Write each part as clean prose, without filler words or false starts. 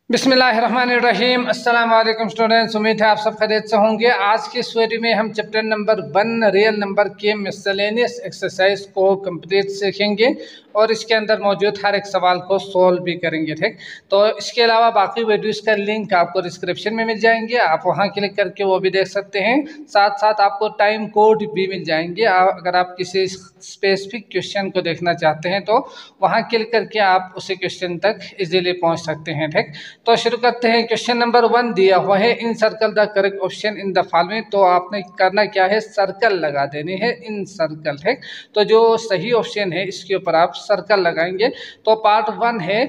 बिस्मिल्लाहिर्रहमानिर्रहीम। अस्सलाम वालेकुम स्टूडेंट्स, उम्मीद है आप सब खैरियत से होंगे। आज की इस वीडियो में हम चैप्टर नंबर 1 रियल नंबर के मिसलेनियस एक्सरसाइज को कंप्लीट सीखेंगे और इसके अंदर मौजूद हर एक सवाल को सोल्व भी करेंगे। ठीक, तो इसके अलावा बाकी वीडियोस का लिंक आपको डिस्क्रिप्शन में मिल जाएंगे, आप वहां क्लिक करके वो भी देख सकते हैं। साथ साथ आपको टाइम कोड भी मिल जाएंगे। अगर आप किसी स्पेसिफिक क्वेश्चन को देखना चाहते हैं तो वहां क्लिक करके आप उसी क्वेश्चन तक इजीली पहुंच सकते हैं। ठीक, तो शुरू करते हैं। क्वेश्चन नंबर 1 दिया हुआ है, in circle the correct option in the following. तो आपने करना क्या है, सर्कल लगा देनी है, इन सर्कल। ठीक, तो जो सही ऑप्शन है इसके ऊपर आप सर्कल लगाएंगे। तो पार्ट 1 है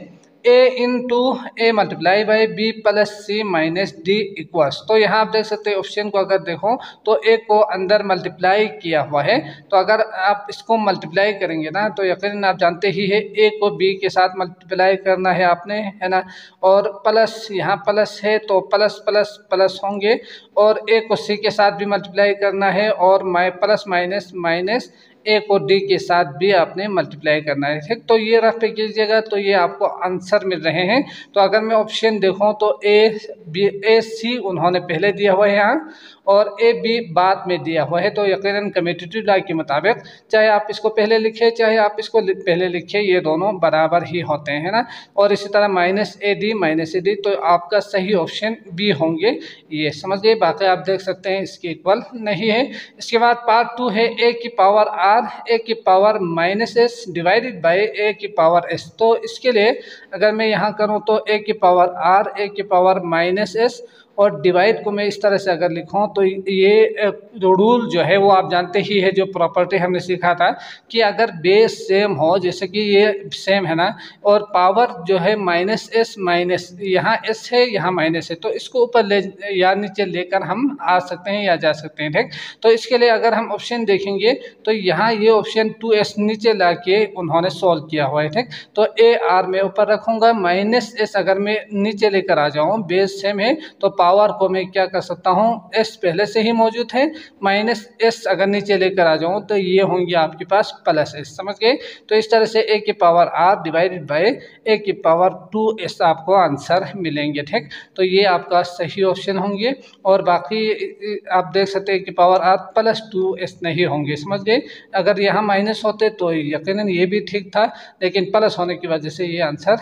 A into A multiply by B plus C minus D equals. तो यहाँ आप देख सकते हैं ऑप्शन को अगर देखो तो ए को अंदर मल्टीप्लाई किया हुआ है, तो अगर आप इसको मल्टीप्लाई करेंगे ना तो यकीनन आप जानते ही है ए को बी के साथ मल्टीप्लाई करना है आपने, है ना। और प्लस यहाँ प्लस है तो प्लस प्लस प्लस होंगे, और ए को सी के साथ भी मल्टीप्लाई करना है, और प्लस माइनस माइनस ए को डी के साथ भी आपने मल्टीप्लाई करना है। ठीक, तो ये रफ पे कीजिएगा तो ये आपको आंसर मिल रहे हैं। तो अगर मैं ऑप्शन देखूं तो ए सी उन्होंने पहले दिया हुआ है यहाँ, और ए बी बाद में दिया हुआ है। तो यकीनन कम्यूटेटिव लॉ के मुताबिक चाहे आप इसको पहले लिखे चाहे आप इसको पहले लिखे, ये दोनों बराबर ही होते हैं ना। और इसी तरह माइनस ए डी, तो आपका सही ऑप्शन बी होंगे, ये समझ गए। बाकी आप देख सकते हैं इसके इक्वल नहीं है। इसके बाद पार्ट 2 है ए की पावर आर ए की power minus S divided by A की पावर एस। तो इसके लिए अगर मैं यहाँ करूँ तो ए की पावर आर ए की पावर माइनस एस, और डिवाइड को मैं इस तरह से अगर लिखूँ तो ये रूल जो है वो आप जानते ही है, जो प्रॉपर्टी हमने सीखा था कि अगर बेस सेम हो, जैसे कि ये सेम है ना, और पावर जो है माइनस एस माइनस, यहाँ एस है यहाँ माइनस है, तो इसको ऊपर ले या नीचे लेकर हम आ सकते हैं या जा सकते हैं। ठीक, तो इसके लिए अगर हम ऑप्शन देखेंगे तो यहाँ ये ऑप्शन 2s नीचे ला के उन्होंने सॉल्व किया हुआ है। ठीक, तो ए आर में ऊपर रखूँगा, माइनस एस अगर मैं नीचे लेकर आ जाऊँ, बेस सेम है तो पावर को मैं क्या कर सकता हूँ, एस पहले से ही मौजूद है, माइनस एस अगर नीचे लेकर आ जाऊँ तो ये होंगे आपके पास प्लस एस, समझ गए। तो इस तरह से ए की पावर आर डिवाइडेड बाय ए की पावर 2s आपको आंसर मिलेंगे। ठीक, तो ये आपका सही ऑप्शन होंगे, और बाकी आप देख सकते हैं कि पावर आर प्लस 2s नहीं होंगे, समझ गए। अगर यहाँ माइनस होते तो यकीनन ये भी ठीक था, लेकिन प्लस होने की वजह से ये आंसर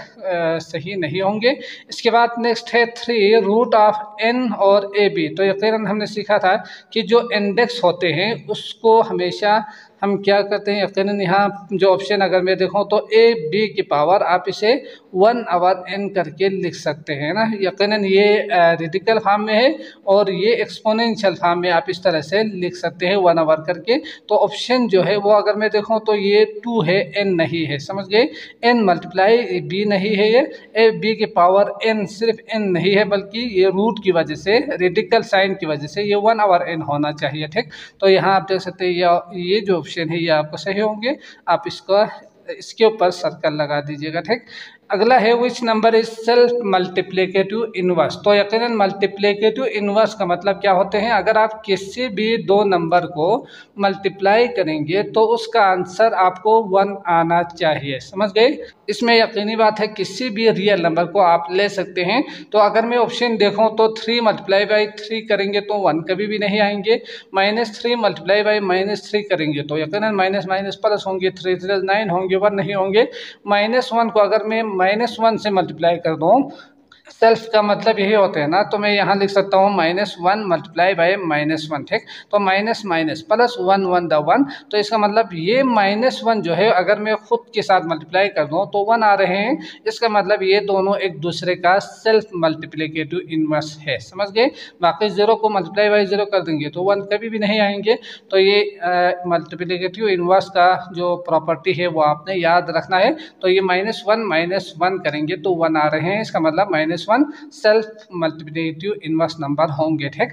सही नहीं होंगे। इसके बाद नेक्स्ट है 3 रूट ऑफ एन और ए बी। तो यकीनन हमने सीखा था कि जो इंडेक्स होते हैं उसको हमेशा हम क्या करते हैं, यकीनन यहाँ जो ऑप्शन अगर मैं देखूँ तो ए बी की पावर आप इसे 1 ओवर n करके लिख सकते हैं ना। यकीनन ये रेडिकल फॉर्म में है, और ये एक्सपोनेंशियल फॉर्म में आप इस तरह से लिख सकते हैं 1 ओवर करके। तो ऑप्शन जो है वो अगर मैं देखूँ तो ये 2 है, n नहीं है, समझ गए। n मल्टीप्लाई b नहीं है, ये ए बी की पावर n सिर्फ n नहीं है, बल्कि ये रूट की वजह से, रेडिकल साइन की वजह से ये 1 ओवर n होना चाहिए। ठीक, तो यहाँ आप देख सकते हैं ये जो ऑप्शन है ये आपको सही होंगे, आप इसके ऊपर सर्कल लगा दीजिएगा। ठीक, अगला है which number is self multiplicative inverse. तो यकीनन मल्टीप्लिकेटिव इनवर्स का मतलब क्या होते हैं, अगर आप किसी भी दो नंबर को मल्टीप्लाई करेंगे तो उसका आंसर आपको 1 आना चाहिए, समझ गए। इसमें यकीनी बात है किसी भी रियल नंबर को आप ले सकते हैं। तो अगर मैं ऑप्शन देखूं तो 3 मल्टीप्लाई बाई 3 करेंगे तो 1 कभी भी नहीं आएंगे, -3 मल्टीप्लाई बाई -3 करेंगे तो यकीनन माइनस माइनस प्लस होंगे, 3 3 9 होंगे, 1 नहीं होंगे। -1 को अगर मैं -1 से मल्टीप्लाई कर दूं, सेल्फ का मतलब यही होते हैं ना, तो मैं यहाँ लिख सकता हूँ -1 मल्टीप्लाई बाय -1। ठीक, तो माइनस माइनस प्लस 1 1 द 1, तो इसका मतलब ये -1 जो है अगर मैं खुद के साथ मल्टीप्लाई कर दूँ तो 1 आ रहे हैं, इसका मतलब ये दोनों एक दूसरे का सेल्फ मल्टीप्लिकेटिव इनवर्स है, समझ गए। बाकी 0 को मल्टीप्लाई बाई 0 कर देंगे तो 1 कभी भी नहीं आएंगे। तो ये मल्टीप्लिकेटिव इनवर्स का जो प्रॉपर्टी है वो आपने याद रखना है। तो ये -1 करेंगे तो 1 आ रहे हैं, इसका मतलब -1 सेल्फ मल्टीप्लिकेटिव इनवर्स नंबर होंगे। ठीक,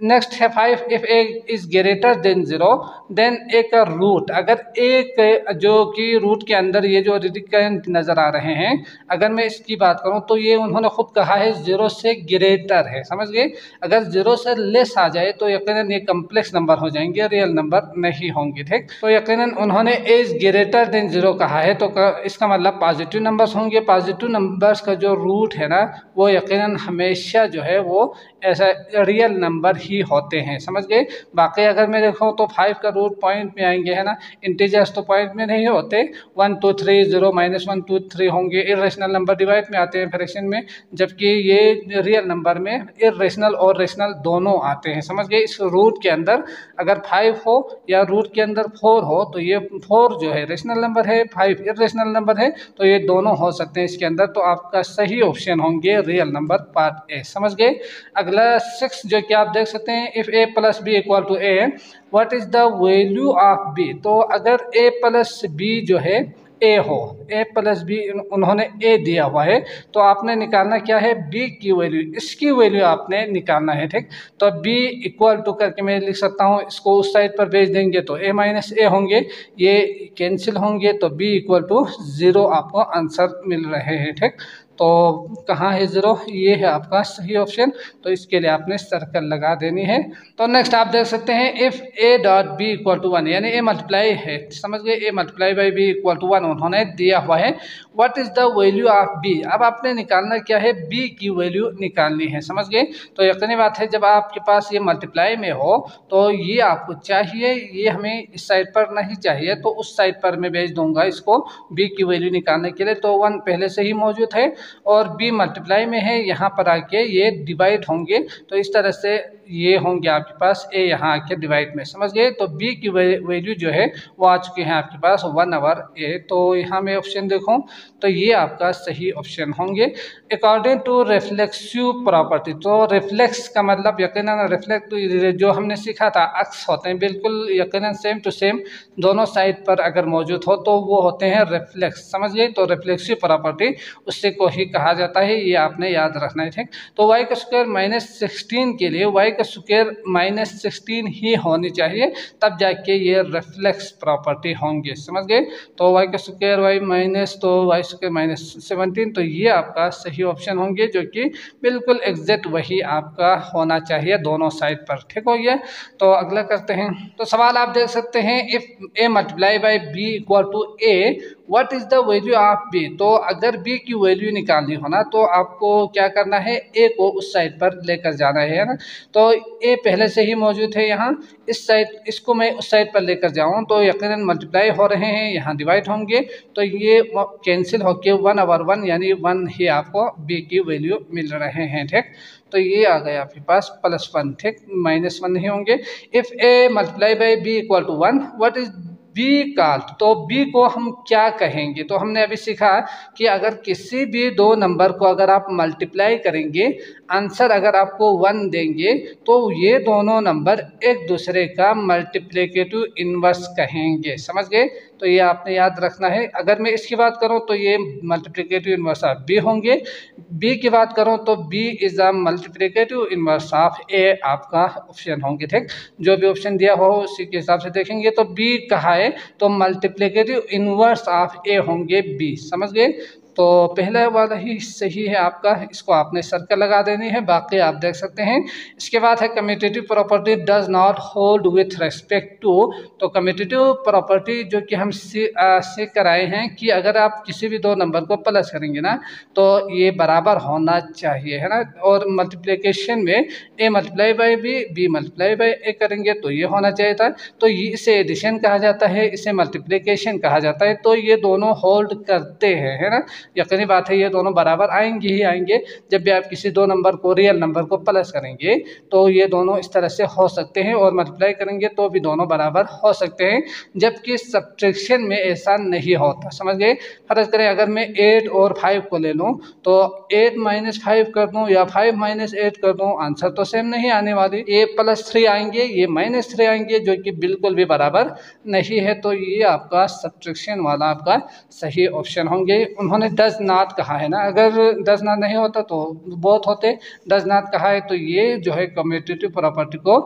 नेक्स्ट है 5, if A is greater than 0 then A का रूट, अगर एक जो कि रूट के अंदर ये जो रेडिकल नज़र आ रहे हैं, अगर मैं इसकी बात करूं तो ये उन्होंने खुद कहा है 0 से ग्रेटर है, समझ गए। अगर 0 से लेस आ जाए तो यकीनन ये कम्प्लेक्स नंबर हो जाएंगे, रियल नंबर नहीं होंगे, ठीक। तो यकीनन उन्होंने ए इज ग्रेटर देन 0 कहा है, तो इसका मतलब पॉजिटिव नंबर्स होंगे। पॉजिटिव नंबर्स का जो रूट है ना वो यकीनन हमेशा जो है वो ऐसा रियल नंबर ही होते हैं, समझ गए। बाकी अगर मैं देखूँ तो 5 का रूट पॉइंट में आएंगे, है ना, इंटीजर्स तो पॉइंट में नहीं होते, 1 2 3 0 -1 2 3 होंगे, इरेशनल नंबर डिवाइड में आते हैं फ्रैक्शन में, जबकि ये रियल नंबर में इरेशनल और रेशनल दोनों आते हैं, समझ गए। इस रूट के अंदर अगर 5 हो या रूट के अंदर 4 हो तो ये 4 जो है रेशनल नंबर है, 5 इरेशनल नंबर है, तो ये दोनों हो सकते हैं इसके अंदर। तो आपका सही ऑप्शन होंगे रियल नंबर पार्ट ए, समझ गए। अगला 6 जो कि आप देख सकते हैं, if A plus B equal to A what is the value of B. तो अगर ए प्लस बी जो है ए हो, ए प्लस बी उन्होंने ए दिया हुआ है, तो आपने निकालना क्या है, बी की वैल्यू, इसकी वैल्यू आपने निकालना है, ठीक। तो बी इक्वल टू करके मैं लिख सकता हूँ, इसको उस साइड पर भेज देंगे तो ए माइनस ए होंगे, ये कैंसिल होंगे, तो बी इक्वल टू 0 आपको आंसर मिल रहे हैं, ठीक। तो कहाँ है 0, ये है आपका सही ऑप्शन, तो इसके लिए आपने सर्कल लगा देनी है। तो नेक्स्ट आप देख सकते हैं, if A dot B equal to 1, यानी ए मल्टीप्लाई है, समझ गए, A multiply by B equal to 1 उन्होंने दिया हुआ है। What is the value of B, अब आपने निकालना क्या है, बी की वैल्यू निकालनी है, समझ गए। तो यकीनी बात है जब आपके पास ये मल्टीप्लाई में हो तो ये आपको चाहिए, ये हमें इस साइड पर नहीं चाहिए, तो उस साइड पर मैं भेज दूंगा इसको बी की वैल्यू निकालने के लिए। तो 1 पहले से ही मौजूद है और बी मल्टीप्लाई में है, यहाँ पर आके ये डिवाइड होंगे, तो इस तरह से ये होंगे आपके पास ए यहाँ आके डिवाइड में, समझ गए। तो बी की वैल्यू जो है वो आ चुके हैं आपके पास 1/a। तो यहाँ मैं ऑप्शन देखूँ तो ये आपका सही ऑप्शन होंगे। अकॉर्डिंग टू रिफ्लेक्सिव प्रॉपर्टी, तो रिफ्लेक्स का मतलब यकीनन रिफ्लेक्ट जो हमने सीखा था, अक्स होते हैं बिल्कुल यकीनन सेम टू सेम, दोनों साइड पर अगर मौजूद हो तो वो होते हैं रिफ्लेक्स, समझ गए। तो रिफ्लेक्सिव प्रॉपर्टी उससे को ही कहा जाता है, ये आपने याद रखना है, ठीक। तो y का स्क्वायर -16 के लिए y का स्क्वायर -16 ही होनी चाहिए, तब जाके ये रिफ्लेक्स प्रॉपर्टी होंगे, समझ गए। तो y का स्क्वायर y माइनस, तो y स्क्वायर -17, तो ये आपका सही ऑप्शन होंगे, जो कि बिल्कुल एग्जैक्ट वही आपका होना चाहिए दोनों साइड पर, ठीक हो गया। तो अगला करते हैं। तो सवाल आप देख सकते हैं, if A multiply by B equal to A what is the value of B. तो अगर बी की वैल्यू निकालनी हो ना तो आपको क्या करना है, ए को उस साइड पर लेकर जाना है ना। तो ए पहले से ही मौजूद है यहाँ, इस साइड, इसको मैं उस साइड पर लेकर जाऊँ तो यकीनन मल्टीप्लाई हो रहे हैं, यहाँ डिवाइड होंगे, तो ये कैंसिल होके 1/1 यानी 1 ही आपको बी की वैल्यू मिल रहे हैं, ठीक। तो ये आ गया आपके पास +1, ठीक, -1 नहीं होंगे। If A multiply by B equal to 1 what is B called. तो बी को हम क्या कहेंगे, तो हमने अभी सीखा कि अगर किसी भी दो नंबर को अगर आप मल्टीप्लाई करेंगे, आंसर अगर आपको 1 देंगे, तो ये दोनों नंबर एक दूसरे का मल्टीप्लिकेटिव इनवर्स कहेंगे, समझ गए। तो ये आपने याद रखना है। अगर मैं इसकी बात करूं तो ये मल्टीप्लिकेटिव इनवर्स ऑफ बी होंगे, बी की बात करूं तो B is a multiplicative inverse of A आपका ऑप्शन होंगे, ठीक। जो भी ऑप्शन दिया हो उसी के हिसाब से देखेंगे। तो बी कहा है तो मल्टीप्लिकेटिव इनवर्स ऑफ ए होंगे बी, समझ गए। तो पहला वाला ही सही है आपका, इसको आपने सर्कल लगा देनी है, बाकी आप देख सकते हैं। इसके बाद है commutative property does not hold with respect to. तो कम्यूटेटिव प्रॉपर्टी जो कि हम सीख कर आए हैं कि अगर आप किसी भी दो नंबर को प्लस करेंगे ना तो ये बराबर होना चाहिए, है ना। और मल्टीप्लिकेशन में A multiply by B, B multiply by A करेंगे तो ये होना चाहिए था। तो इसे एडिशन कहा जाता है, इसे मल्टीप्लिकेशन कहा जाता है। तो ये दोनों होल्ड करते हैं, है ना। यकीनी बात है ये दोनों बराबर आएंगे ही आएंगे। जब भी आप किसी दो नंबर को, रियल नंबर को प्लस करेंगे तो ये दोनों इस तरह से हो सकते हैं, और मल्टीप्लाई करेंगे तो भी दोनों बराबर हो सकते हैं, जबकि सब्ट्रैक्शन में ऐसा नहीं होता, समझ गए। फर्ज करें अगर मैं 8 और 5 को ले लूँ तो 8 - 5 कर दूँ या 5 - 8 कर दूँ, आंसर तो सेम नहीं आने वाली। ये +3 आएंगे, ये -3 आएंगे, जो कि बिल्कुल भी बराबर नहीं है। तो ये आपका सब्ट्रैक्शन वाला आपका सही ऑप्शन होंगे। उन्होंने डज नॉट कहा है ना, अगर डज नॉट नहीं होता तो बोथ होते, डज नॉट कहा है तो ये जो है कम्यूटेटिव प्रॉपर्टी को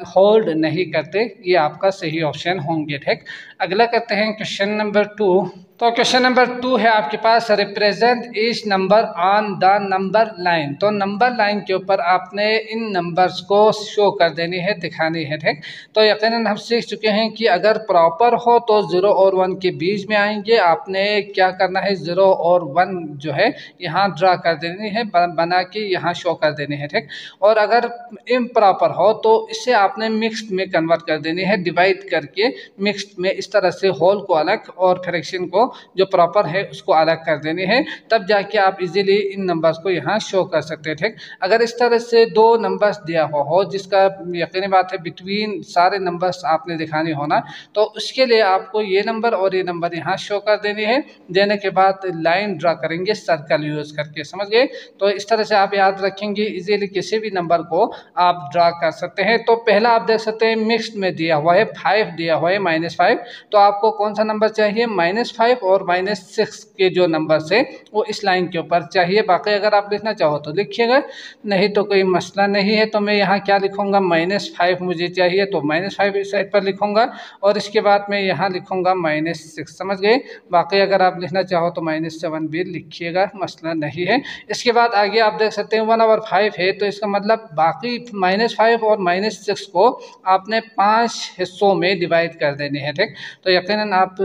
होल्ड नहीं करते, ये आपका सही ऑप्शन होंगे। ठीक, अगला करते हैं क्वेश्चन नंबर 2। तो क्वेश्चन नंबर 2 है आपके पास, represent each number on the number line. तो नंबर लाइन के ऊपर आपने इन नंबर्स को शो कर देनी है, दिखानी है। ठीक, तो यकीनन हम सीख चुके हैं कि अगर प्रॉपर हो तो 0 और 1 के बीच में आएंगे, आपने क्या करना है 0 और 1 जो है यहाँ ड्रा कर देनी है, बना के यहाँ शो कर देनी है। ठीक, और अगर इम्प्रॉपर हो तो इसे आपने मिक्स्ड में कन्वर्ट कर देनी है, डिवाइड करके मिक्स्ड में इस तरह से होल को अलग और फ्रैक्शन को जो प्रॉपर है उसको अलग कर देनी है, तब जाके आप इजीली इन नंबर्स को यहाँ शो कर सकते हैं। ठीक, अगर इस तरह से दो नंबर्स दिया हुआ हो जिसका यकीनी बात है बिटवीन सारे नंबर्स आपने दिखानी होना, तो उसके लिए आपको ये नंबर और ये नंबर यहाँ शो कर देनी है। देने के बाद लाइन ड्रा करेंगे सर्कल यूज करके, समझ गए। तो इस तरह से आप याद रखेंगे, इजीली किसी भी नंबर को आप ड्रा कर सकते हैं। तो पहला आप देख सकते हैं मिक्स्ड में दिया हुआ है 5 दिया हुआ है -5, तो आपको कौन सा नंबर चाहिए -5 और -6 के जो नंबर है वो इस लाइन के ऊपर चाहिए। बाकी अगर आप लिखना चाहो तो लिखिएगा, नहीं तो कोई मसला नहीं है। तो मैं यहाँ क्या लिखूंगा, -5 मुझे चाहिए तो -5 इस साइड पर लिखूंगा और इसके बाद मैं यहाँ लिखूंगा -6, समझ गए। बाकी अगर आप लिखना चाहो तो -7 भी लिखिएगा, मसला नहीं है। इसके बाद आगे आप देख सकते हैं 1/5 है, तो इसका मतलब बाकी -5 और -6 को आपने 5 हिस्सों में डिवाइड कर देने हैं। ठीक, तो यकीनन आप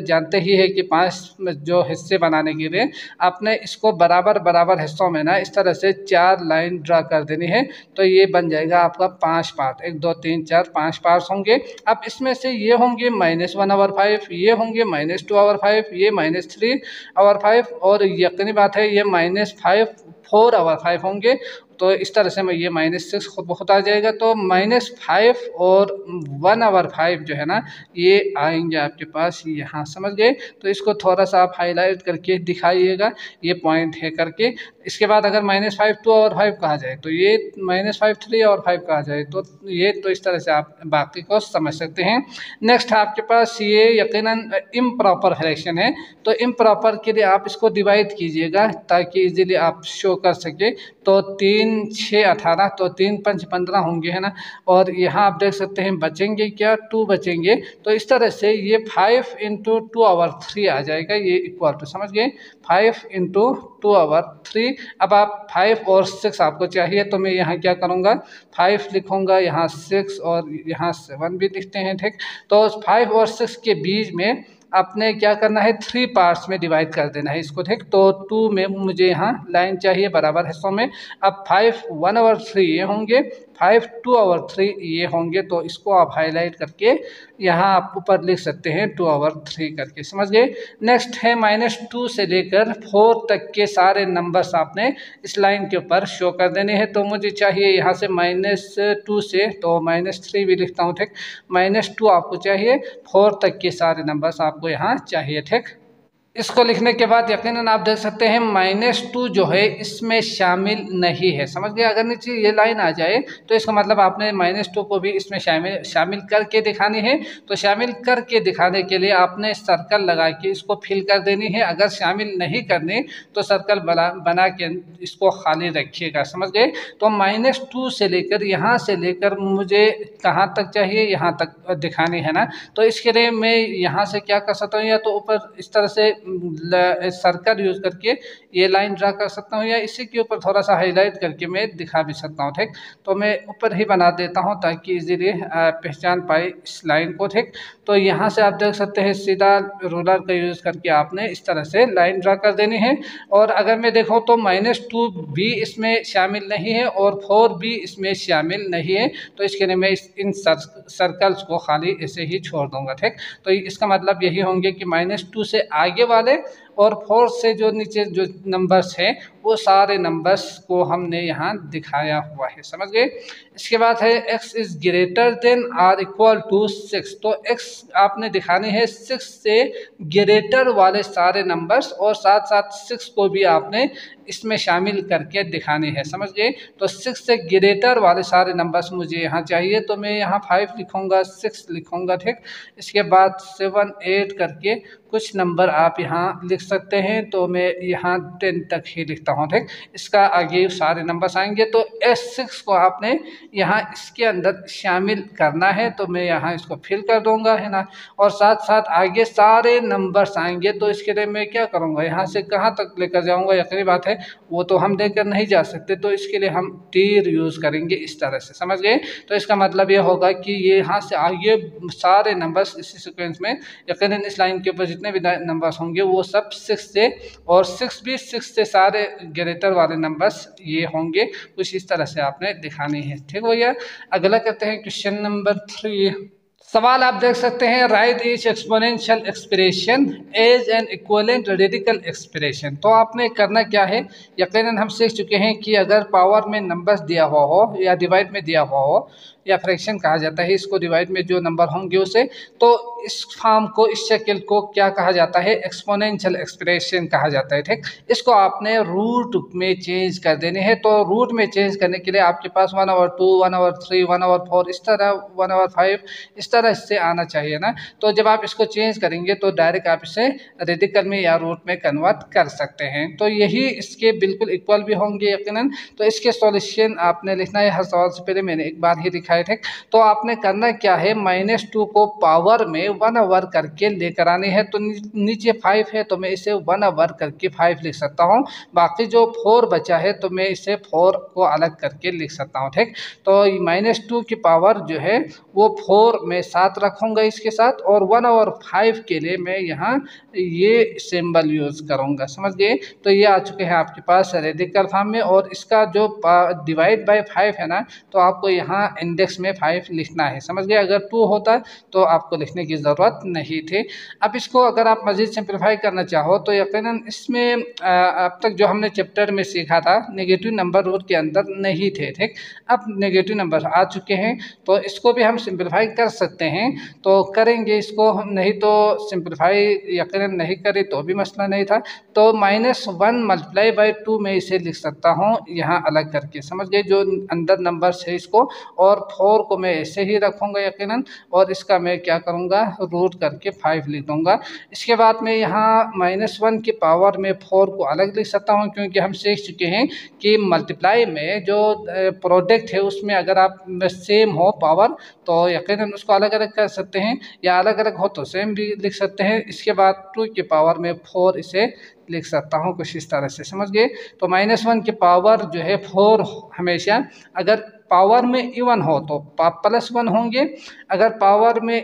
जानते ही है कि 5 जो हिस्से बनाने के लिए आपने इसको बराबर बराबर हिस्सों में ना इस तरह से 4 लाइन ड्रा कर देनी है, तो ये बन जाएगा आपका 5 पार्ट, 1 2 3 4 5 पार्ट्स होंगे। अब इसमें से ये होंगे -1/5, ये होंगे -2/5, ये -3/5 और यकीनी बात है ये -5 4/5 होंगे। तो इस तरह से मैं ये -6 खुद बहुत आ जाएगा, तो -5 और 1/5 जो है ना ये आएंगे आपके पास यहाँ, समझ गए। तो इसको थोड़ा सा आप हाईलाइट करके दिखाइएगा, ये पॉइंट है करके। इसके बाद अगर -5 2/5 कहा जाए तो ये -5 3/5 कहा जाए, तो ये तो इस तरह से आप बाकी को समझ सकते हैं। नेक्स्ट आपके पास ये यकीनन इम्प्रॉपर फ्रैक्शन है, तो इम्प्रॉपर के लिए आप इसको डिवाइड कीजिएगा ताकि इजीली आप शो कर सके। तो 3 6 18, तो 3 5 15 होंगे, है ना। और यहाँ आप देख सकते हैं बचेंगे क्या, 2 बचेंगे। तो इस तरह से ये 5 × 2/3 आ जाएगा, ये इक्वल टू, समझ गए, 5 × 2/3। अब आप 5 और 6 आपको चाहिए, तो मैं यहाँ क्या करूँगा 5 लिखूँगा, यहाँ 6 और यहाँ 7 भी लिखते हैं। ठीक, तो 5 और 6 के बीच में आपने क्या करना है 3 पार्ट्स में डिवाइड कर देना है इसको। ठीक, तो 2 में मुझे यहाँ लाइन चाहिए बराबर हिस्सों में। अब 5 1/3 ये होंगे, 5 2/3 ये होंगे, तो इसको आप हाईलाइट करके यहाँ आप ऊपर लिख सकते हैं 2/3 करके, समझ गए। नेक्स्ट है -2 से लेकर 4 तक के सारे नंबर्स आपने इस लाइन के ऊपर शो कर देने हैं। तो मुझे चाहिए यहाँ से -2 से, तो -3 भी लिखता हूँ। ठीक, -2 आपको चाहिए, 4 तक के सारे नंबर्स आपको यहाँ चाहिए। ठीक, इसको लिखने के बाद यकीनन आप देख सकते हैं -2 जो है इसमें शामिल नहीं है, समझ गए। अगर नीचे ये लाइन आ जाए तो इसका मतलब आपने -2 को भी इसमें शामिल करके दिखानी है। तो शामिल करके दिखाने के लिए आपने सर्कल लगा के इसको फिल कर देनी है। अगर शामिल नहीं करनी तो सर्कल बना के इसको खाली रखिएगा, समझ गए। तो -2 से लेकर यहाँ से लेकर मुझे कहाँ तक चाहिए, यहाँ तक दिखानी है ना। तो इसके लिए मैं यहाँ से क्या कर सकता हूँ, या तो ऊपर इस तरह से सर्कल यूज करके ये लाइन ड्रा कर सकता हूँ, या इसी के ऊपर थोड़ा सा हाईलाइट करके मैं दिखा भी सकता हूँ। ठीक, तो मैं ऊपर ही बना देता हूँ ताकि इजीली पहचान पाए इस लाइन को। ठीक, तो यहाँ से आप देख सकते हैं सीधा रूलर का यूज करके आपने इस तरह से लाइन ड्रा कर देनी है। और अगर मैं देखूँ तो -2 भी इसमें शामिल नहीं है और 4 भी इसमें शामिल नहीं है, तो इसके लिए मैं इन सर्कल्स को खाली ऐसे ही छोड़ दूंगा। ठीक, तो इसका मतलब यही होंगे कि -2 से आगे वाले और 4 से जो नीचे जो नंबर्स हैं वो सारे नंबर्स को हमने यहाँ दिखाया हुआ है, समझ गए। इसके बाद है x is greater than or equal to 6, तो x आपने दिखाने हैं 6 से ग्रेटर वाले सारे नंबर्स और साथ साथ 6 को भी आपने इसमें शामिल करके दिखाने हैं, समझ गए। तो 6 से ग्रेटर वाले सारे नंबर्स मुझे यहाँ चाहिए, तो मैं यहाँ 5 लिखूँगा, 6 लिखूँगा। ठीक, इसके बाद 7 8 करके कुछ नंबर आप यहाँ लिख लिख सकते हैं, तो मैं यहाँ 10 तक ही लिखता हूँ। ठीक, इसका आगे सारे नंबर्स आएंगे। तो S6 को आपने यहाँ इसके अंदर शामिल करना है, तो मैं यहाँ इसको फिल कर दूंगा, है ना। और साथ साथ आगे सारे नंबर्स आएंगे, तो इसके लिए मैं क्या करूँगा, यहाँ से कहाँ तक लेकर जाऊँगा, यकीनी बात है वो तो हम लेकर नहीं जा सकते, तो इसके लिए हम टीर यूज़ करेंगे इस तरह से, समझ गए। तो इसका मतलब ये होगा कि ये यहाँ से आगे सारे नंबर्स इसी सीक्वेंस में, यकीनन इस लाइन के ऊपर जितने भी नंबर्स होंगे वो सब 6 से, और 6 भी 6 से सारे ग्रेटर वाले नंबर्स ये होंगे। कुछ इस तरह से आपने दिखानी है। ठीक भैया, अगला करते हैं क्वेश्चन नंबर 3। सवाल आप देख सकते हैं, write each exponential expression as an equivalent radical expression. तो आपने करना क्या है, यकीनन हम सीख चुके हैं कि अगर पावर में नंबर्स दिया हुआ हो या डिवाइड में दिया हुआ हो, या फ्रैक्शन कहा जाता है इसको, डिवाइड में जो नंबर होंगे उसे, तो इस फॉर्म को, इस शक्ल को क्या कहा जाता है, एक्सपोनेंशियल एक्सप्रेशन कहा जाता है। ठीक, इसको आपने रूट में चेंज कर देने हैं। तो रूट में चेंज करने के लिए आपके पास 1/2, 1/3, 1/4 इस तरह, 1/5 इस तरह इससे आना चाहिए ना। तो जब आप इसको चेंज करेंगे तो डायरेक्ट आप इसे रेडिकल में या रूट में कन्वर्ट कर सकते हैं। तो यही इसके बिल्कुल इक्वल भी होंगे यकीनन। तो इसके सॉल्यूशन आपने लिखना है, हर सवाल से पहले मैंने एक बार ही लिखा है। ठीक, तो आपने करना क्या है, -2 को पावर में 1/, करके लेकर आने हैं। तो नीचे 5 है तो मैं इसे 1/, करके 5 लिख सकता हूँ। बाकी जो 4 बचा है तो मैं इसे 4 को अलग करके लिख सकता हूँ। ठीक, तो -2 की पावर जो है वो 4 में 7 रखूँगा इसके साथ, और 1/5 के लिए मैं यहाँ ये सिंबल यूज़ करूँगा, समझ गए। तो ये आ चुके हैं आपके पास रेडिकल फॉर्म में। और इसका जो डिवाइड बाय 5 है ना, तो आपको यहाँ इंडेक्स में 5 लिखना है, समझ गए। अगर 2 होता तो आपको लिखने की ज़रूरत नहीं थी। अब इसको अगर आप मज़ीद सिंप्लीफाई करना चाहो तो यकीनन इसमें अब तक जो हमने चैप्टर में सीखा था, नेगेटिव नंबर रूट के अंदर नहीं थे। ठीक, अब नेगेटिव नंबर आ चुके हैं, तो इसको भी हम सिंप्लीफाई कर सकते हैं। तो करेंगे इसको, नहीं तो सिंप्लीफाई यकीनन नहीं करे तो भी मसला नहीं था। तो -1 मल्टीप्लाई बाई 2 में इसे लिख सकता हूँ यहाँ अलग करके, समझ गए, जो अंदर नंबर्स है इसको। और 4 को मैं ऐसे ही रखूँगा यकीनन, और इसका मैं क्या करूँगा, रूट करके 5 लिख दूँगा। इसके बाद मैं यहाँ -1 की पावर में 4 को अलग लिख सकता हूँ, क्योंकि हम सीख चुके हैं कि मल्टीप्लाई में जो प्रोडक्ट है उसमें अगर आप सेम हो पावर तो यकीनन उसको अलग अलग कर सकते हैं, या अलग अलग हो तो सेम भी लिख सकते हैं। इसके बाद 2 की पावर में 4 इसे लिख सकता हूँ, कुछ इस तरह से, समझ गए। तो -1 की पावर जो है 4 हमेशा अगर पावर में इवन हो तो +1 होंगे, अगर पावर में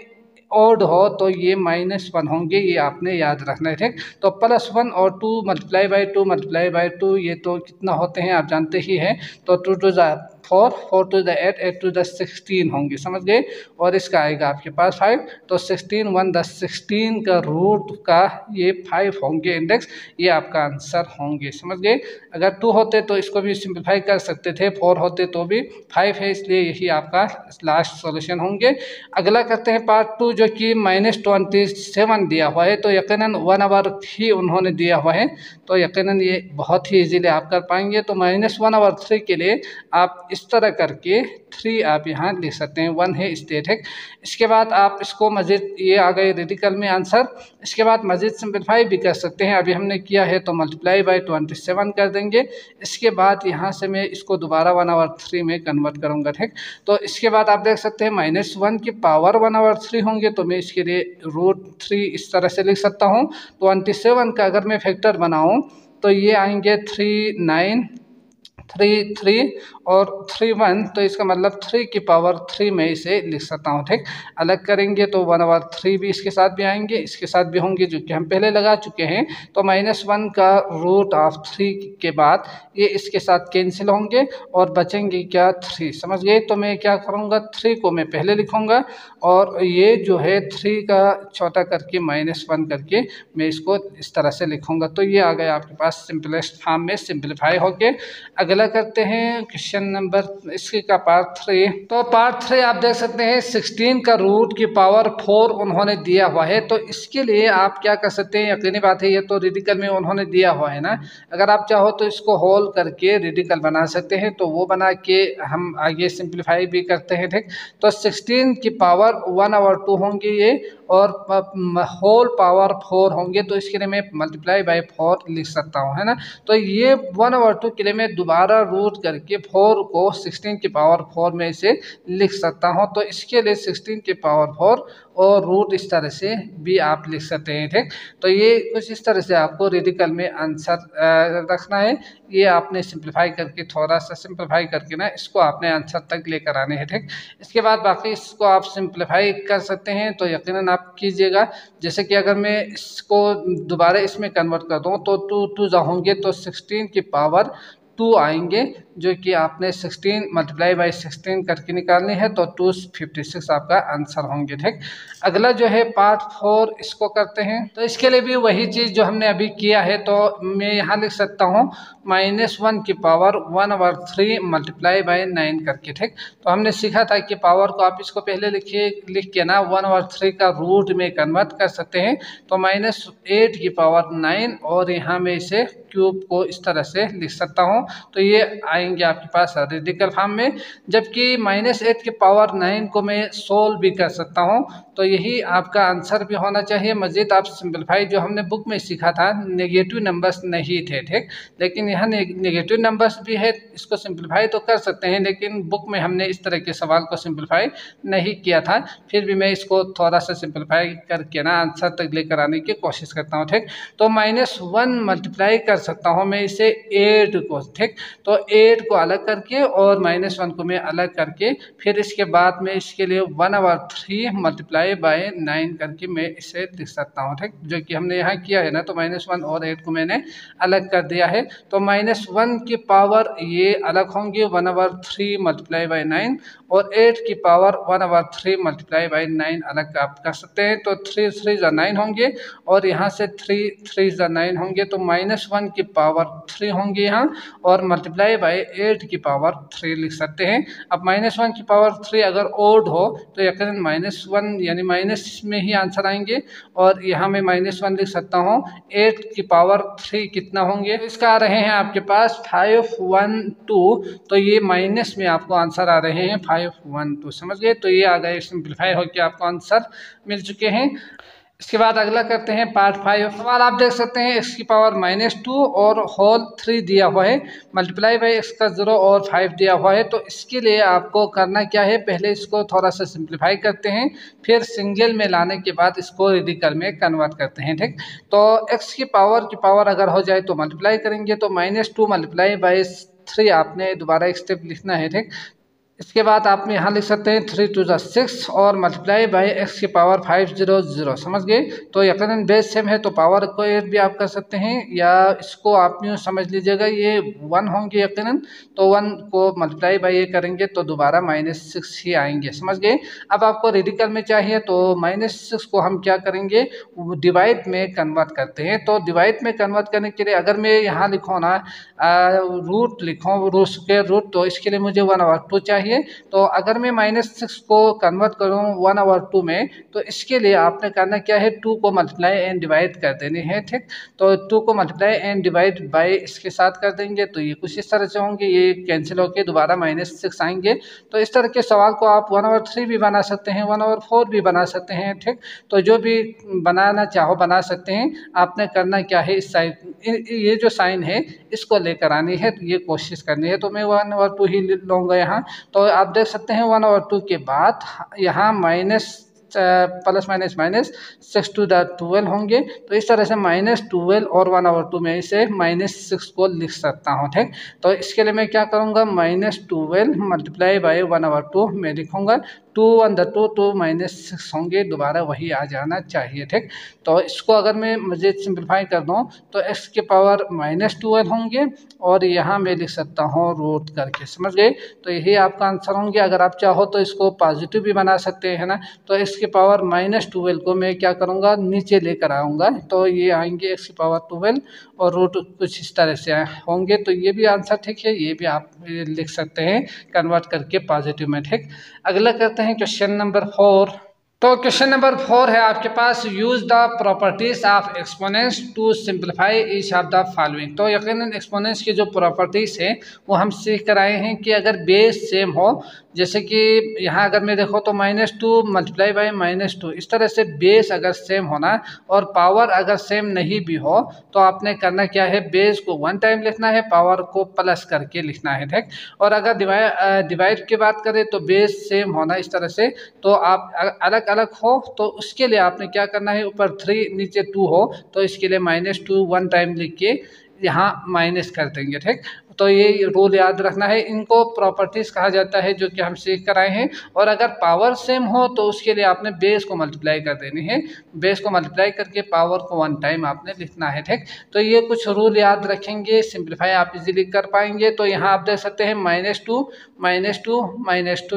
ऑड हो तो ये -1 होंगे, ये आपने याद रखना है। ठीक, तो +1 और 2 मल्टीप्लाई बाई 2 मल्टीप्लाई बाई 2 ये तो कितना होते हैं आप जानते ही हैं। तो 2 to the 4, 4 to the 8, 8 to the 16 होंगे, समझ गए। और इसका आएगा आपके पास 5, तो 16 1 10 16 का रूट का ये 5 होंगे इंडेक्स, ये आपका आंसर होंगे, समझ गए। अगर 2 होते तो इसको भी सिंप्लीफाई कर सकते थे, 4 होते तो भी 5 है, इसलिए यही आपका लास्ट सॉल्यूशन होंगे। अगला करते हैं पार्ट 2, जो कि -27 दिया हुआ है। तो यकीनन 1/, ही उन्होंने दिया हुआ है, तो यकीनन ये बहुत ही इजीली आप कर पाएंगे। तो -1/3 के लिए आप इस तरह करके 3 आप यहाँ लिख सकते हैं, 1 है स्टेट है। इसके बाद आप इसको मज़ीद, ये आ गए रेडिकल में आंसर। इसके बाद मज़ीद सिंप्लीफाई भी कर सकते हैं, अभी हमने किया है तो मल्टीप्लाई बाई 27 कर देंगे। इसके बाद यहाँ से मैं इसको दोबारा 1/3 में कन्वर्ट करूँगा। ठीक, तो इसके बाद आप देख सकते हैं -1 की पावर 1/3 होंगे, तो मैं इसके लिए √3 इस तरह से लिख सकता हूँ। 27 का अगर मैं फैक्टर बनाऊँ तो ये आएंगे 3 9 3 3 और 3 1, तो इसका मतलब 3 की पावर 3 में इसे लिख सकता हूँ। ठीक, अलग करेंगे तो 1/3 भी इसके साथ भी आएंगे, इसके साथ भी होंगे, जो कि हम पहले लगा चुके हैं। तो -1 का √3 के बाद ये इसके साथ कैंसिल होंगे और बचेंगे क्या, 3, समझ गए। तो मैं क्या करूँगा, 3 को मैं पहले लिखूँगा, और ये जो है 3 का छोटा करके -1 करके मैं इसको इस तरह से लिखूँगा। तो ये आ गया आपके पास सिंपलेस्ट फॉर्म में सिंप्लीफाई होके। अगला करते हैं क्वेश्चन नंबर इसके का पार्ट 3। तो पार्ट 3 आप देख सकते हैं 16 का रूट की पावर 4 उन्होंने दिया हुआ है। तो इसके लिए आप क्या कर सकते हैं, यकीनी बात है ये तो रेडिकल में उन्होंने दिया हुआ है ना, अगर आप चाहो तो इसको होल करके रेडिकल बना सकते हैं, तो वो बना के हम आगे सिंप्लीफाई भी करते हैं। ठीक, तो 16 की पावर 1/2 होंगे ये, और होल पावर 4 होंगे, तो इसके लिए मैं मल्टीप्लाई बाय 4 लिख सकता हूँ, है ना। तो ये 1/2 के लिए मैं दोबारा रूट करके 4 को 16 की पावर 4 में इसे लिख सकता हूँ। तो इसके लिए 16 की पावर 4 और रूट इस तरह से भी आप लिख सकते हैं, ठीक। तो ये कुछ इस तरह से आपको रेडिकल में आंसर रखना है। ये आपने सिंप्लीफाई करके, थोड़ा सा सिंप्लीफाई करके ना इसको आपने आंसर तक लेकर आने हैं, ठीक। इसके बाद बाकी इसको आप सिंप्लीफाई कर सकते हैं, तो यकीनन आप कीजिएगा। जैसे कि अगर मैं इसको दोबारा इसमें कन्वर्ट कर दूँ तो 2 2 होंगे, तो 16 की पावर 2 आएंगे, जो कि आपने 16 मल्टीप्लाई बाई 16 करके निकालनी है, तो 256 आपका आंसर होंगे, ठीक। अगला जो है पार्ट 4, इसको करते हैं। तो इसके लिए भी वही चीज़ जो हमने अभी किया है, तो मैं यहाँ लिख सकता हूँ -1 की पावर 1/3 मल्टीप्लाई बाई 9 करके, ठीक। तो हमने सीखा था कि पावर को आप इसको पहले लिख के ना 1/3 का रूट में कन्वर्ट कर सकते हैं। तो -8 की पावर 9 और यहाँ में इसे क्यूब को इस तरह से लिख सकता हूँ, तो ये आएंगे आपके पास रेडिकल फॉर्म में। जबकि -8 की पावर 9 को मैं सोल्व भी कर सकता हूँ, तो यही आपका आंसर भी होना चाहिए। मज़ीद आप सिंपलीफाई जो हमने बुक में सीखा था, नेगेटिव नंबर्स नहीं थे, ठीक। लेकिन यहाँ नेगेटिव नंबर्स भी है, इसको सिंपलीफाई तो कर सकते हैं, लेकिन बुक में हमने इस तरह के सवाल को सिंपलीफाई नहीं किया था। फिर भी मैं इसको थोड़ा सा सिंपलीफाई करके ना आंसर तक लेकर आने की कोशिश करता हूँ, ठीक। तो -1 मल्टीप्लाई कर सकता हूँ मैं इसे 8 को, ठीक। तो 8 को अलग करके और -1 को मैं अलग करके, फिर इसके बाद में इसके लिए 1/3 मल्टीप्लाई बाय 9 करके मैं इसे लिख सकता हूँ, ठीक। जो कि हमने यहाँ किया है ना, तो -1 और 8 को मैंने अलग कर दिया है। तो -1 की पावर ये अलग होंगे 1/3 मल्टीप्लाई बाय 9, और 8 की पावर 1/3 मल्टीप्लाई बाय 9 अलग आप कर सकते हैं। तो 3 3 9 होंगे, और यहाँ से 3 3 9 होंगे, तो -1 की पावर 3 होंगे यहाँ, और मल्टीप्लाई बाय 8 की पावर 3 लिख सकते हैं। अब -1 की पावर 3 अगर ओड हो तो यकीनन -1 यानी माइनस में ही आंसर आएंगे, और यहाँ मैं -1 लिख सकता हूँ। 8 की पावर 3 कितना होंगे, इसका आ रहे हैं आपके पास 512, तो ये माइनस में आपको आंसर आ रहे हैं 512, समझ गए। तो ये आ गए, सिंप्लीफाई होकर आपको आंसर मिल चुके हैं। इसके बाद अगला करते हैं पार्ट 5। सवाल आप देख सकते हैं x की पावर -2 और होल 3 दिया हुआ है, मल्टीप्लाई बाई x का 0 और 5 दिया हुआ है। तो इसके लिए आपको करना क्या है, पहले इसको थोड़ा सा सिंप्लीफाई करते हैं, फिर सिंगल में लाने के बाद इसको रेडिकल में कन्वर्ट करते हैं, ठीक। तो x की पावर अगर हो जाए तो मल्टीप्लाई करेंगे, तो -2 मल्टीप्लाई बाई 3 आपने दोबारा एक स्टेप लिखना है, ठीक। इसके बाद आप यहाँ लिख सकते हैं 3 2 6 और मल्टीप्लाई बाई x की पावर 500, समझ गए। तो यकीनन बेस सेम है, तो पावर को ऐड भी आप कर सकते हैं, या इसको आप यूँ समझ लीजिएगा ये 1 होंगे यकीनन, तो 1 को मल्टीप्लाई बाई ये करेंगे तो दोबारा -6 ही आएंगे, समझ गए। अब आपको रेडिकल में चाहिए, तो -6 को हम क्या करेंगे, डिवाइड में कन्वर्ट करते हैं। तो डिवाइड में कन्वर्ट करने के लिए अगर मैं यहाँ लिखूँ ना रूट लिखूँ, स्क्वायर रूट, तो इसके लिए मुझे 1/2 चाहिए। तो अगर मैं -6 को कन्वर्ट करूं 1/2 में, तो इसके लिए आपने करना क्या है, 2 को मल्टीप्लाई एंड डिवाइड कर देने हैं, ठीक। तो 2 को मल्टीप्लाई एंड डिवाइड बाय इसके साथ कर देंगे, तो ये कुछ इस तरह से होंगे, ये कैंसिल होकर दोबारा -6 आएंगे। तो इस तरह के सवाल को आप 1/3 भी बना सकते हैं, 1/4 भी बना सकते हैं, ठीक। तो जो भी बनाना चाहो बना सकते हैं। आपने करना क्या है, इस साइन, ये जो साइन है इसको लेकर आनी है, तो ये कोशिश करनी है। तो मैं 1/2 ही लूँगा यहाँ। तो आप देख सकते हैं 1/2 के बाद यहाँ प्लस माइनस 6 to the 12 होंगे। तो इस तरह से -12 और 1/2 में इसे -6 को लिख सकता हूँ, ठीक। तो इसके लिए मैं क्या करूँगा, -12 मल्टीप्लाई बाई 1/2 में लिखूँगा, 2 1 2 2 -6 होंगे, दोबारा वही आ जाना चाहिए, ठीक। तो इसको अगर मैं मज़ीद सिंप्लीफाई कर दूँ तो x की पावर -12 होंगे, और यहाँ मैं लिख सकता हूँ रूट करके, समझ गए। तो यही आपका आंसर होंगे। अगर आप चाहो तो इसको पॉजिटिव भी बना सकते हैं ना। तो x की पावर -12 को मैं क्या करूँगा, नीचे लेकर आऊँगा, तो ये आएंगे x की पावर 12 और रूट कुछ इस तरह से होंगे। तो ये भी आंसर ठीक है, ये भी आप लिख सकते हैं कन्वर्ट करके पॉजिटिव में, ठीक। अगला करते हैं क्वेश्चन नंबर 4। तो क्वेश्चन नंबर 4 है आपके पास, use the properties of exponents to simplify each of the following. तो यकीनन एक्सपोनेंट्स की जो प्रॉपर्टीज है वो हम सीख कर आए हैं कि अगर बेस सेम हो, जैसे कि यहाँ अगर मैं देखो तो -2 मल्टीप्लाई बाई -2, इस तरह से बेस अगर सेम होना और पावर अगर सेम नहीं भी हो तो आपने करना क्या है, बेस को 1 टाइम लिखना है, पावर को प्लस करके लिखना है, ठीक। और अगर डिवाइड की बात करें तो बेस सेम होना इस तरह से, तो आप अलग अलग हो तो उसके लिए आपने क्या करना है, ऊपर 3 नीचे 2 हो तो इसके लिए -2 1 टाइम लिख के यहाँ माइनस कर देंगे, ठीक। तो ये रूल याद रखना है, इनको प्रॉपर्टीज कहा जाता है जो कि हम सीख कर आए हैं। और अगर पावर सेम हो तो उसके लिए आपने बेस को मल्टीप्लाई कर देनी है, बेस को मल्टीप्लाई करके पावर को 1 टाइम आपने लिखना है, ठीक। तो ये कुछ रूल याद रखेंगे, सिंप्लीफाई आप इजीली कर पाएंगे। तो यहाँ आप देख सकते हैं -2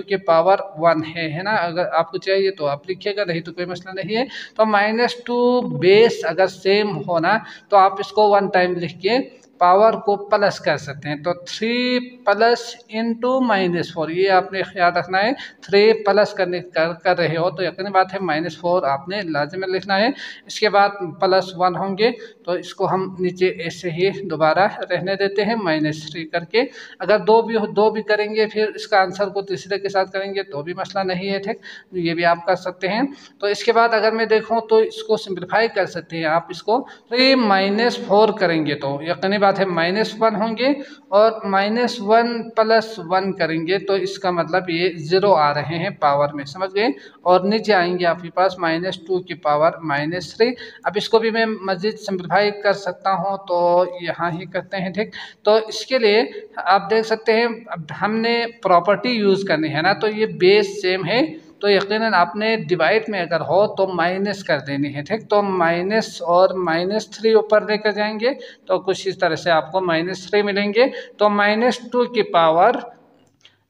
के पावर 1 है ना। अगर आपको चाहिए तो आप लिखिएगा, नहीं तो कोई मसला नहीं है। तो -2 बेस अगर सेम होना तो आप इसको 1 टाइम लिख के पावर को प्लस कर सकते हैं। तो 3 प्लस इंटू -4, ये आपने याद रखना है। 3 प्लस कर रहे हो तो यकीन बात है -4 आपने लाजिम लिखना है। इसके बाद +1 होंगे तो इसको हम नीचे ऐसे ही दोबारा रहने देते हैं -3 करके। अगर दो भी करेंगे फिर इसका आंसर को तीसरे के साथ करेंगे तो भी मसला नहीं है, ठीक। ये भी आप कर सकते हैं। तो इसके बाद अगर मैं देखूँ तो इसको सिंप्लीफाई कर सकते हैं आप इसको, 3 -4 करेंगे तो यकीनी बात है -1 होंगे और -1 + 1 करेंगे तो इसका मतलब ये 0 आ रहे हैं पावर में, समझ गए। और नीचे आएंगे आपके पास -2 की पावर -3। अब इसको भी मैं मज़ीद सिंप्लीफाई कर सकता हूँ तो यहाँ ही करते हैं, ठीक। तो इसके लिए आप देख सकते हैं अब हमने प्रॉपर्टी यूज़ करनी है ना, तो ये बेस सेम है तो यकीनन आपने डिवाइड में अगर हो तो माइनस कर देनी है, ठीक। तो माइनस और -3 ऊपर लेकर जाएंगे तो कुछ इस तरह से आपको -3 मिलेंगे। तो -2 की पावर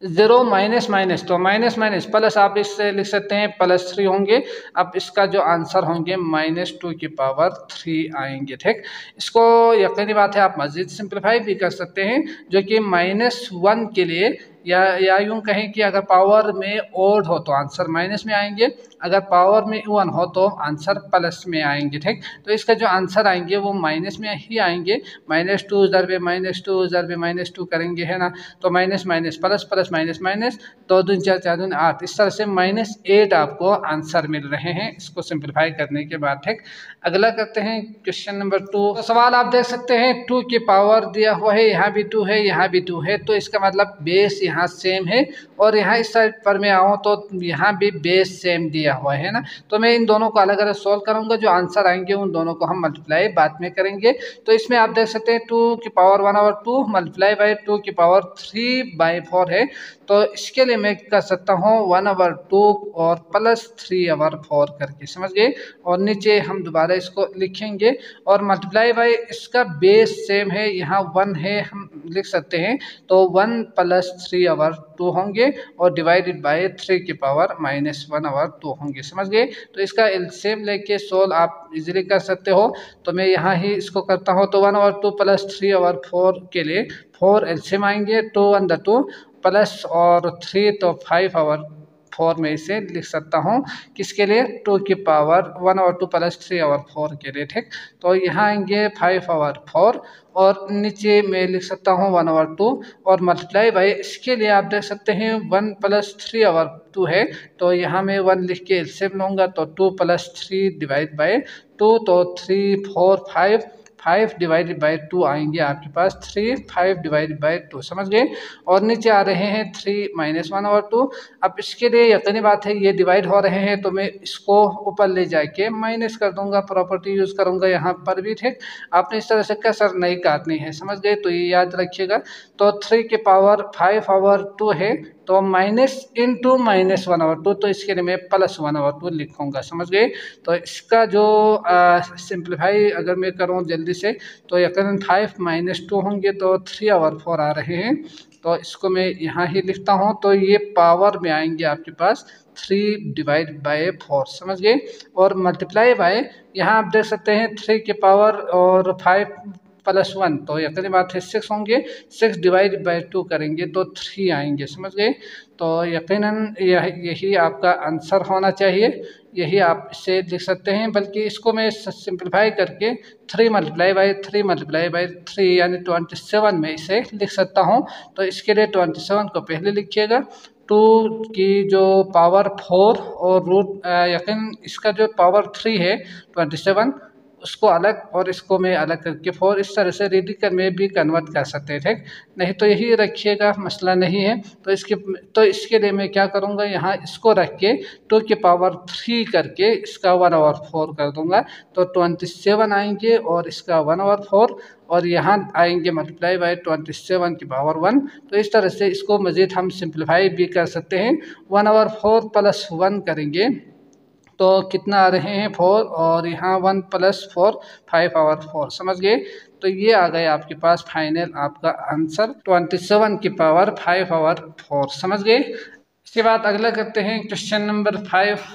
0 माइनस तो माइनस प्लस आप इससे लिख सकते हैं +3 होंगे। अब इसका जो आंसर होंगे -2 की पावर 3 आएंगे, ठीक। इसको यकीनी बात है आप मज़ीद सिंप्लीफाई भी कर सकते हैं, जो कि -1 के लिए या यूं कहें कि अगर पावर में ओड हो तो आंसर माइनस में आएंगे, अगर पावर में 1 हो तो आंसर प्लस में आएंगे, ठीक। तो इसका जो आंसर आएंगे वो माइनस में ही आएंगे। -2 ज़रबे -2 ज़रबे -2 करेंगे, है ना। तो माइनस प्लस प्लस माइनस 2 दूनी 4 4 दूनी 8, इस तरह से -8 आपको आंसर मिल रहे हैं इसको सिंप्लीफाई करने के बाद, ठीक। अगला करते हैं क्वेश्चन नंबर 2। तो सवाल आप देख सकते हैं 2 की पावर दिया हुआ है, यहाँ भी 2 है, यहाँ भी 2 है, तो इसका मतलब बेस यहाँ सेम है। और यहाँ इस साइड पर मैं आऊँ तो यहाँ भी बेस सेम दिया हुआ है ना। तो मैं इन दोनों को अलग अलग सोल्व करूँगा, जो आंसर आएंगे उन दोनों को हम मल्टीप्लाई बाद में करेंगे। तो इसमें आप देख सकते हैं 2 की पावर 1/2 मल्टीप्लाई बाई 2 की पावर 3/4 है। तो इसके लिए मैं कर सकता हूँ 1/2 और +3/4 करके, समझ गए। और नीचे हम दोबारा इसको लिखेंगे और मल्टीप्लाई बाई इसका बेस सेम है, यहाँ 1 है, हम लिख सकते हैं। तो 1 + 3/2 होंगे और डिवाइडेड बाय 3 की पावर -1/2 होंगे, समझ गए। तो इसका एलसीएम लेके सोल्व आप इजीली कर सकते हो। तो मैं यहाँ ही इसको करता हूँ। तो 1/2 + 3/4 के लिए 4 एलसीएम आएंगे, 2 1 2 प्लस और 3 तो 5/4 में इसे लिख सकता हूँ। किसके लिए? 2 की पावर 1/2 + 3/4 के लिए, ठीक। तो यहाँ आएंगे 5/4 और नीचे मैं लिख सकता हूँ 1/2 और मल्टीप्लाई बाई इसके लिए आप देख सकते हैं 1 + 3/2 है। तो यहाँ मैं 1 लिख के एलसीएम लूँगा तो 2 + 3 डिवाइड बाई 2 तो 3 4 5 डिवाइडेड बाई 2 आएंगे आपके पास 3 5 डिवाइडेड बाई 2, समझ गए। और नीचे आ रहे हैं 3 - 1/2। अब इसके लिए यकीनी बात है ये डिवाइड हो रहे हैं तो मैं इसको ऊपर ले जाके माइनस कर दूंगा, प्रॉपर्टी यूज़ करूंगा यहाँ पर भी, ठीक। आपने इस तरह से कसर नहीं काटनी है, समझ गए। तो ये याद रखिएगा। तो 3 की पावर 5/2 है तो माइनस इंटू -1/2, तो इसके लिए मैं +1/2 लिखूंगा, समझ गए। तो इसका जो सिंप्लीफाई अगर मैं करूँ जल्दी से तो यकीनन 5 - 2 होंगे तो 3/4 आ रहे हैं। तो इसको मैं यहाँ ही लिखता हूँ। तो ये पावर में आएंगे आपके पास 3 डिवाइड बाय 4, समझ गए। और मल्टीप्लाई बाय यहाँ आप देख सकते हैं 3 की पावर और 5 + 1 तो यकीनी बात है 6 होंगे। 6 डिवाइड बाय 2 करेंगे तो 3 आएंगे, समझ गए। तो यकीनन यही आपका आंसर होना चाहिए। यही आप इसे लिख सकते हैं, बल्कि इसको मैं सिंप्लीफाई करके 3 मल्टीप्लाई बाई 3 मल्टीप्लाई बाई 3 यानी 27 में इसे लिख सकता हूँ। तो इसके लिए 27 को पहले लिखिएगा, 2 की जो पावर 4 और रूट यकीन इसका जो पावर 3 है 27 उसको अलग और इसको मैं अलग करके 4 इस तरह से रेडिकल में भी कन्वर्ट कर सकते हैं, ठीक। नहीं तो यही रखिएगा, मसला नहीं है। तो इसके लिए मैं क्या करूँगा, यहाँ इसको रख के 2 की पावर 3 करके इसका 1/4 कर दूंगा, तो 27 आएंगे और इसका 1/4 और यहाँ आएंगे मल्टीप्लाई बाई 27 की पावर 1। तो इस तरह से इसको मज़ीद हम सिंप्लीफाई भी कर सकते हैं। 1/4 प्लस 1 करेंगे तो कितना आ रहे हैं 4 और यहाँ 1 प्लस 4 5/4 समझ गए। तो ये आ गए आपके पास फाइनल आपका आंसर 27 की पावर 5/4 समझ गए। इसके बाद अगला करते हैं क्वेश्चन नंबर 5।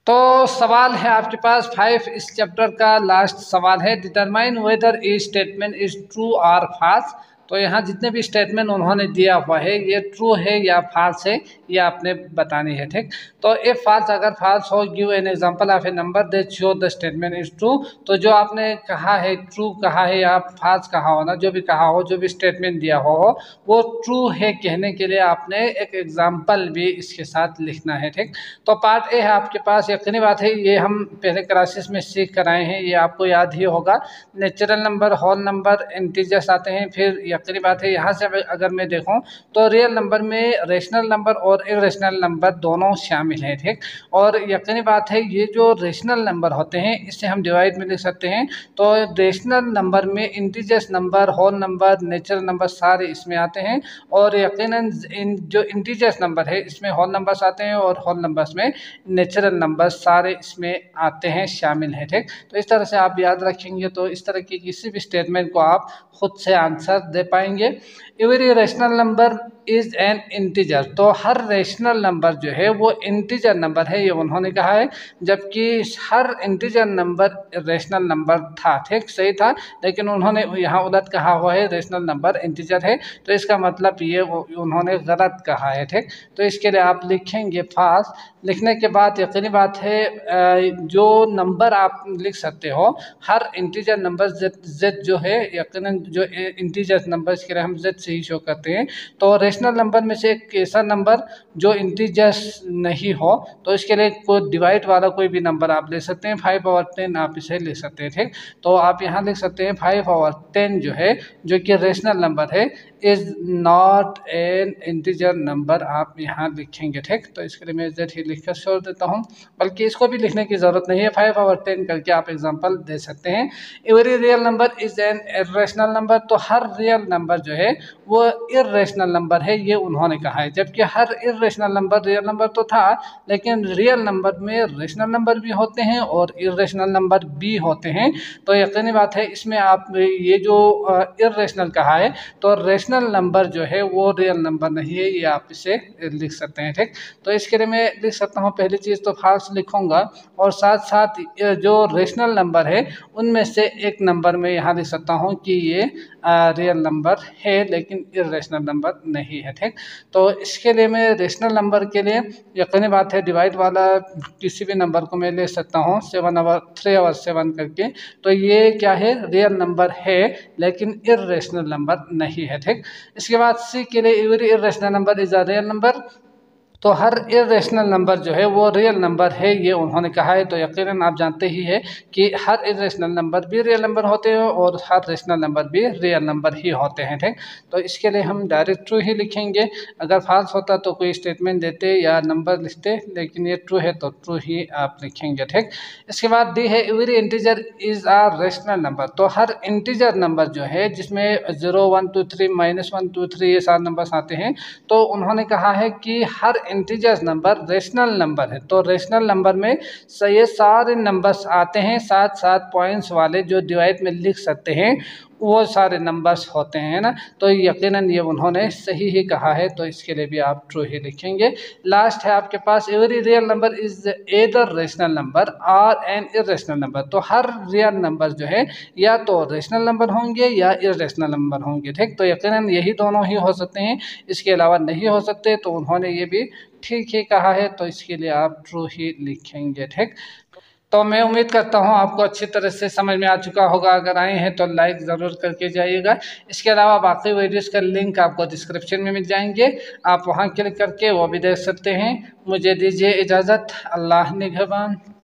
तो सवाल है आपके पास 5 इस चैप्टर का लास्ट सवाल है, determine whether A statement is true और फॉल्स। तो यहाँ जितने भी स्टेटमेंट उन्होंने दिया हुआ है ये ट्रू है या फॉल्स है ये आपने बतानी है, ठीक। तो इफ फॉल्स, अगर फॉल्स हो give an example of A number that show the statement is true. तो जो आपने कहा है ट्रू कहा है या फॉल्स कहा हो ना, जो भी कहा हो, जो भी स्टेटमेंट दिया हो वो ट्रू है कहने के लिए आपने एक एग्जाम्पल भी इसके साथ लिखना है, ठीक। तो पार्ट ए है आपके पास, यकीनी बात है ये हम पहले क्लासेस में सीख कर आए हैं, ये आपको याद ही होगा। Natural number, whole number, integers आते हैं, फिर यकीनी बात है यहाँ से अगर मैं देखूँ तो रियल नंबर में रेशनल नंबर और इरेशनल नंबर दोनों शामिल हैं, ठीक। और यकीनी बात है ये जो रेशनल नंबर होते हैं इससे हम डिवाइड में लिख सकते हैं। तो रेशनल नंबर में integers number, whole number, natural number सारे इसमें आते हैं। और यकीनन जो इंटीजर्स नंबर है इसमें होल नंबर्स आते हैं और होल नंबर्स में नेचुरल नंबर सारे इसमें आते हैं, शामिल हैं, ठीक। तो इस तरह से आप याद रखेंगे तो इस तरह की किसी भी स्टेटमेंट को आप खुद से आंसर दे पाएंगे। Every rational number is an integer. तो हर रेशनल नंबर जो है वो इंटीजर नंबर है, ये उन्होंने कहा है, जबकि हर इंटीजर नंबर रेशनल नंबर था, ठीक, सही था, लेकिन उन्होंने यहाँ उलट कहा हुआ है रेशनल नंबर इंटीजर है। तो इसका मतलब ये उन्होंने गलत कहा है, ठीक। तो इसके लिए आप लिखेंगे फॉल्स। लिखने के बाद यकीनी बात है जो नंबर आप लिख सकते हो, हर इंटीजर नंबर जेड जो है, यकीनन जो इंटीजर नंबर इसके लिए हम जेड से ही शो करते हैं। तो रेशनल नंबर में से एक ऐसा नंबर जो इंटीजर्स नहीं हो, तो इसके लिए कोई डिवाइड वाला कोई भी नंबर आप ले सकते हैं। 5/10 आप इसे ले सकते हैं, ठीक। तो आप यहाँ लिख सकते हैं 5/10 जो है, जो कि रेशनल नंबर है, is not an integer number, आप यहाँ लिखेंगे, ठीक। तो इसके लिए मैं जेड ही लिखकर छोड़ देता हूँ, बल्कि इसको भी लिखने की ज़रूरत नहीं है, 5/10 करके आप एग्जांपल दे सकते हैं। Every real number is an irrational number. तो हर रियल नंबर जो है वो इरेशनल नंबर है, ये उन्होंने कहा है, जबकि हर इरेशनल नंबर रियल नंबर तो था, लेकिन रियल नंबर में रेशनल नंबर भी होते हैं और इरेशनल नंबर भी होते हैं। तो यकीनी बात है इसमें आप ये जो इरेशनल कहा है, तो रेशनल नंबर जो है वो रियल नंबर नहीं है, ये आप इसे लिख सकते हैं, ठीक। तो इसके लिए मैं लिख सकता हूँ, पहली चीज़ तो फॉल्स लिखूंगा और साथ साथ जो रेशनल नंबर है उनमें से एक नंबर में यहाँ लिख सकता हूँ कि ये रियल नंबर है लेकिन इरेशनल नंबर नहीं है, ठीक। तो इसके लिए मैं रेशनल नंबर के लिए यकीनी बात है डिवाइड वाला किसी भी नंबर को मैं ले सकता हूँ 3/7 करके। तो ये क्या है, रियल नंबर है लेकिन इरेशनल नंबर नहीं है, ठीक। इसके बाद सी के लिए every irrational number is a real number. तो हर इरेशनल नंबर जो है वो रियल नंबर है, ये उन्होंने कहा है। तो यकीनन आप जानते ही है कि हर इरेशनल नंबर भी रियल नंबर होते हैं और हर रेशनल नंबर भी रियल नंबर ही होते हैं, ठीक। तो इसके लिए हम डायरेक्ट ट्रू ही लिखेंगे। अगर फॉल्स होता तो कोई स्टेटमेंट देते या नंबर लिखते, लेकिन ये ट्रू है तो ट्रू ही आप लिखेंगे, ठीक। इसके बाद डी है every integer is a rational number. तो हर इंटीजर नंबर जो है जिसमें 0 1 2 3 -1 2 3 ये 7 नंबर्स आते हैं, तो उन्होंने कहा है कि हर इंटीजर्स नंबर रेशनल नंबर है। तो रेशनल नंबर में ये सारे नंबर्स आते हैं, साथ साथ पॉइंट्स वाले जो डिवाइड में लिख सकते हैं, वो सारे नंबर्स होते हैं ना, तो यकीनन ये उन्होंने सही ही कहा है, तो इसके लिए भी आप ट्रू ही लिखेंगे। लास्ट है आपके पास every real number is either rational number और एन इरेशनल नंबर। तो हर रियल नंबर जो है या तो रेशनल नंबर होंगे या इरेशनल नंबर होंगे, ठीक। तो यकीनन यही दोनों ही हो सकते हैं, इसके अलावा नहीं हो सकते, तो उन्होंने ये भी ठीक ही कहा है, तो इसके लिए आप ट्रू ही लिखेंगे, ठीक। तो मैं उम्मीद करता हूँ आपको अच्छी तरह से समझ में आ चुका होगा। अगर आए हैं तो लाइक ज़रूर करके जाइएगा। इसके अलावा बाकी वीडियोस का लिंक आपको डिस्क्रिप्शन में मिल जाएंगे, आप वहाँ क्लिक करके वो भी देख सकते हैं। मुझे दीजिए इजाज़त। अल्लाह निगहबान।